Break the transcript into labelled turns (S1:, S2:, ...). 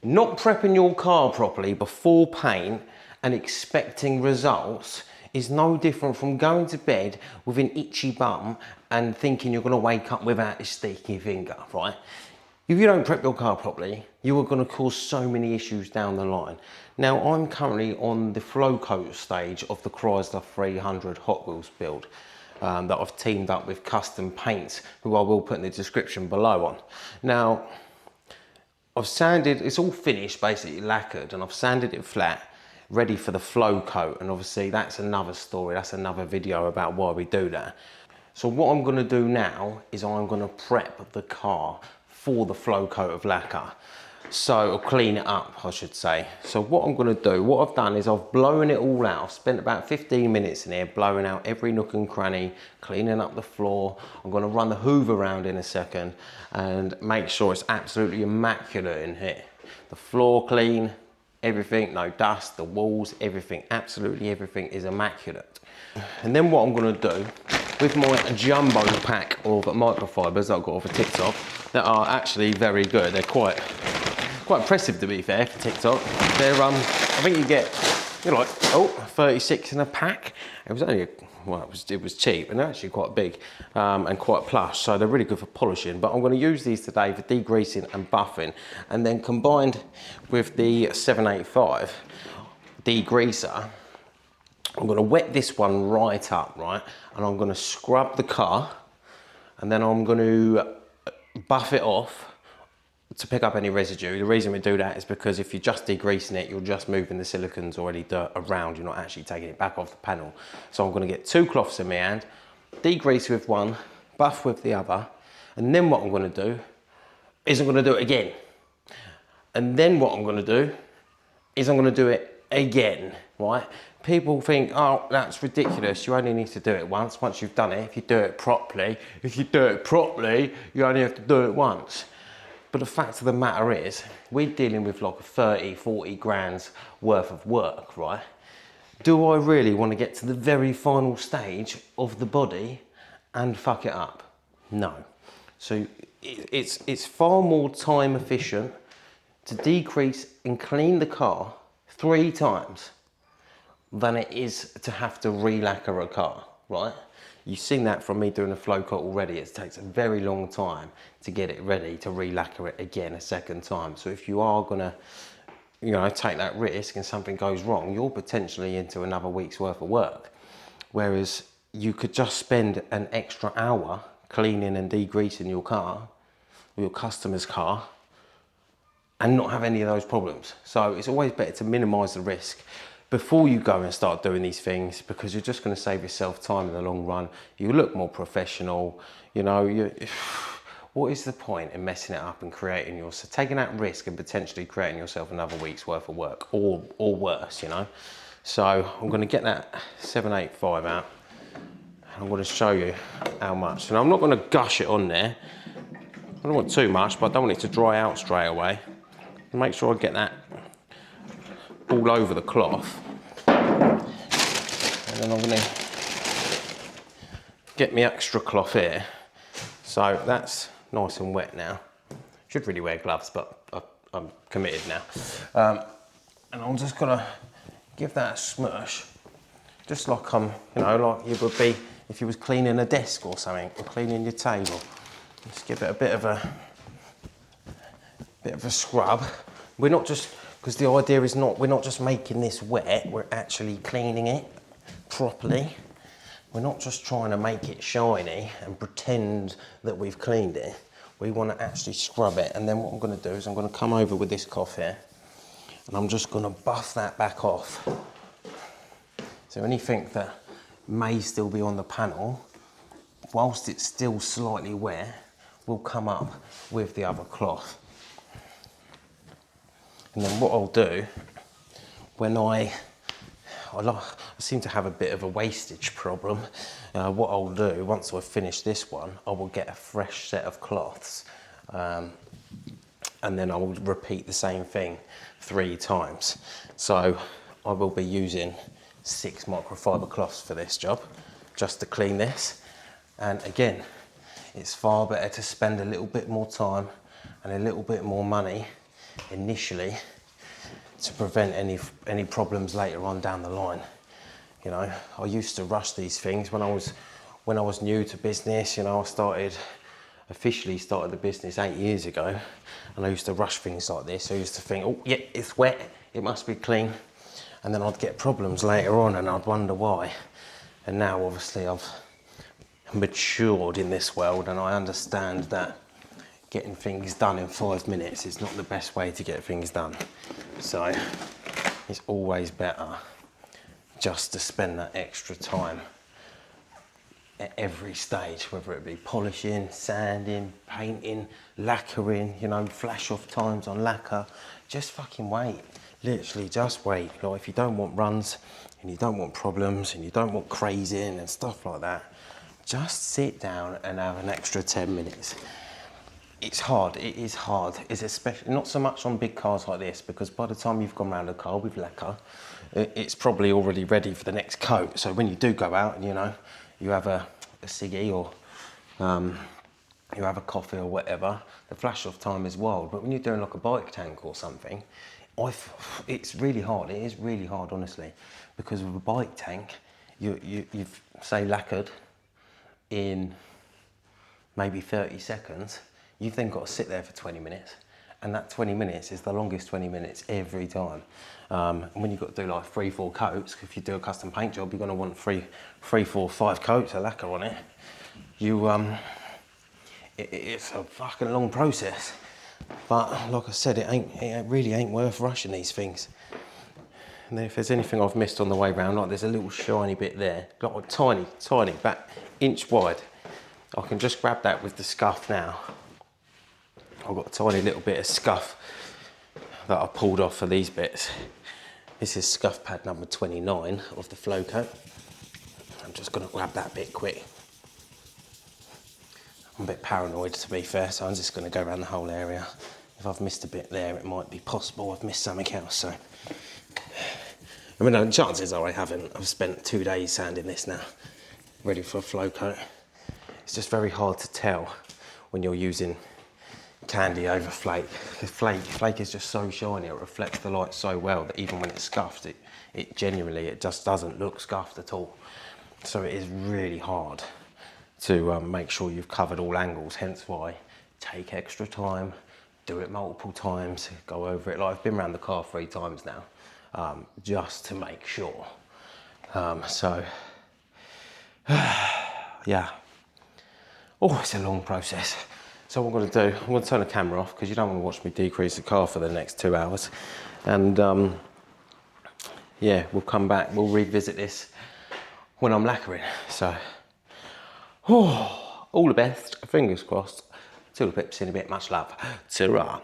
S1: Not prepping your car properly before paint and expecting results is no different from going to bed with an itchy bum and thinking you're going to wake up without a sticky finger, right? If you don't prep your car properly, you are going to cause so many issues down the line. Now, I'm currently on the flow coat stage of the Chrysler 300 Hot Wheels build that I've teamed up with CustomPaints, who I will put in the description below on. Now, I've sanded, it's all finished, basically lacquered, and I've sanded it flat, ready for the flow coat. And obviously that's another story, that's another video about why we do that. So what I'm gonna do now is I'm gonna prep the car for the flow coat of lacquer. So, or clean it up, I should say. So what I'm gonna do, what I've done is I've blown it all out. I've spent about 15 minutes in here blowing out every nook and cranny, cleaning up the floor. I'm gonna run the hoover around in a second and make sure it's absolutely immaculate in here. The floor clean, everything, no dust, the walls, everything, absolutely everything is immaculate. And then what I'm gonna do, with my jumbo pack of microfibers that I've got off of TikTok, that are actually very good. They're quite impressive, to be fair, for TikTok. They're I think you get, you're like, 36 in a pack. It was only, well, it was cheap, and they're actually quite big and quite plush, so they're really good for polishing. But I'm going to use these today for degreasing and buffing, and then combined with the 785 degreaser, I'm going to wet this one right up, right, and I'm going to scrub the car, and then I'm going to buff it off to pick up any residue. The reason we do that is because if you're just degreasing it, you're just moving the silicons or any dirt around, you're not actually taking it back off the panel. So I'm going to get two cloths in my hand, degrease with one, buff with the other, and then what I'm going to do is I'm going to do it again. And then what I'm going to do is I'm going to do it again, right? People think, oh, that's ridiculous. You only need to do it once you've done it. If you do it properly, you only have to do it once. But the fact of the matter is, we're dealing with like 30, 40 grand's worth of work, right? Do I really want to get to the very final stage of the body and fuck it up? No. So it's far more time efficient to decrease and clean the car 3 times than it is to have to re-lacquer a car, right? You've seen that from me doing a flow coat already. It takes a very long time to get it ready to re-lacquer it again a second time. So if you are gonna, you know, take that risk and something goes wrong, you're potentially into another week's worth of work. Whereas you could just spend an extra hour cleaning and degreasing your car, or your customer's car, and not have any of those problems. So it's always better to minimize the risk before you go and start doing these things, because you're just going to save yourself time in the long run. You look more professional, you know. What is the point in messing it up and creating yourself, taking that risk and potentially creating yourself another week's worth of work, or worse, you know? So I'm going to get that 785 out. I'm going to show you how much. And I'm not going to gush it on there. I don't want too much, but I don't want it to dry out straight away. Make sure I get that all over the cloth. And then I'm going to get my extra cloth here. So that's nice and wet now. Should really wear gloves, but I'm committed now. And I'm just gonna give that a smush, just like you know, like you would be if you was cleaning a desk or something, or cleaning your table. Just give it a bit of a scrub. We're not just, because the idea is not, we're not just making this wet, we're actually cleaning it properly. We're not just trying to make it shiny and pretend that we've cleaned it. We want to actually scrub it. And then what I'm going to do is I'm going to come over with this cloth here, and I'm just going to buff that back off. So anything that may still be on the panel, whilst it's still slightly wet, will come up with the other cloth. And then what I'll do, when I seem to have a bit of a wastage problem. What I'll do, once I've finished this one, I will get a fresh set of cloths, and then I will repeat the same thing 3 times. So I will be using 6 microfiber cloths for this job, just to clean this. And again, it's far better to spend a little bit more time and a little bit more money initially to prevent any problems later on down the line. You know, I used to rush these things when I was new to business. You know, I officially started the business 8 years ago, and I used to rush things like this. I used to think, oh yeah, it's wet, it must be clean, and then I'd get problems later on and I'd wonder why. And now obviously I've matured in this world, and I understand that getting things done in 5 minutes is not the best way to get things done. So it's always better just to spend that extra time at every stage, whether it be polishing, sanding, painting, lacquering, you know, flash off times on lacquer. Just fucking wait, literally just wait. Like, if you don't want runs and you don't want problems and you don't want crazing and stuff like that, just sit down and have an extra 10 minutes. It's hard, it is hard. It's especially, not so much on big cars like this, because by the time you've gone around the car with lacquer, it's probably already ready for the next coat. So when you do go out and, you know, you have a ciggy or you have a coffee or whatever, the flash off time is wild. But when you're doing like a bike tank or something, it's really hard. It is really hard, honestly, because with a bike tank, you've say lacquered in maybe 30 seconds. You've then got to sit there for 20 minutes. And that 20 minutes is the longest 20 minutes every time. And when you've got to do like 3-4 coats, if you do a custom paint job, you're going to want 3, 4, 5 coats of lacquer on it. It's a fucking long process. But like I said, it really ain't worth rushing these things. And then if there's anything I've missed on the way round, like there's a little shiny bit there, like a tiny, about inch wide. I can just grab that with the scuff now. I've got a tiny little bit of scuff that I pulled off for these bits. This is scuff pad number 29 of the flow coat. I'm just gonna grab that bit quick. I'm a bit paranoid, to be fair, so I'm just gonna go around the whole area. If I've missed a bit there, it might be possible I've missed something else, so. I mean, the chances are I haven't. I've spent 2 days sanding this now, ready for a flow coat. It's just very hard to tell when you're using candy over flake. Flake is just so shiny, it reflects the light so well that even when it's scuffed, it genuinely, it just doesn't look scuffed at all. So it is really hard to make sure you've covered all angles, hence why take extra time, do it multiple times, go over it. Like, I've been around the car 3 times now, just to make sure. Yeah. Oh, it's a long process. So what I'm going to do, I'm going to turn the camera off because you don't want to watch me degrease the car for the next 2 hours. And yeah, we'll come back, we'll revisit this when I'm lacquering. So, all the best, fingers crossed. Till the pips in a bit, much love. Ta-ra.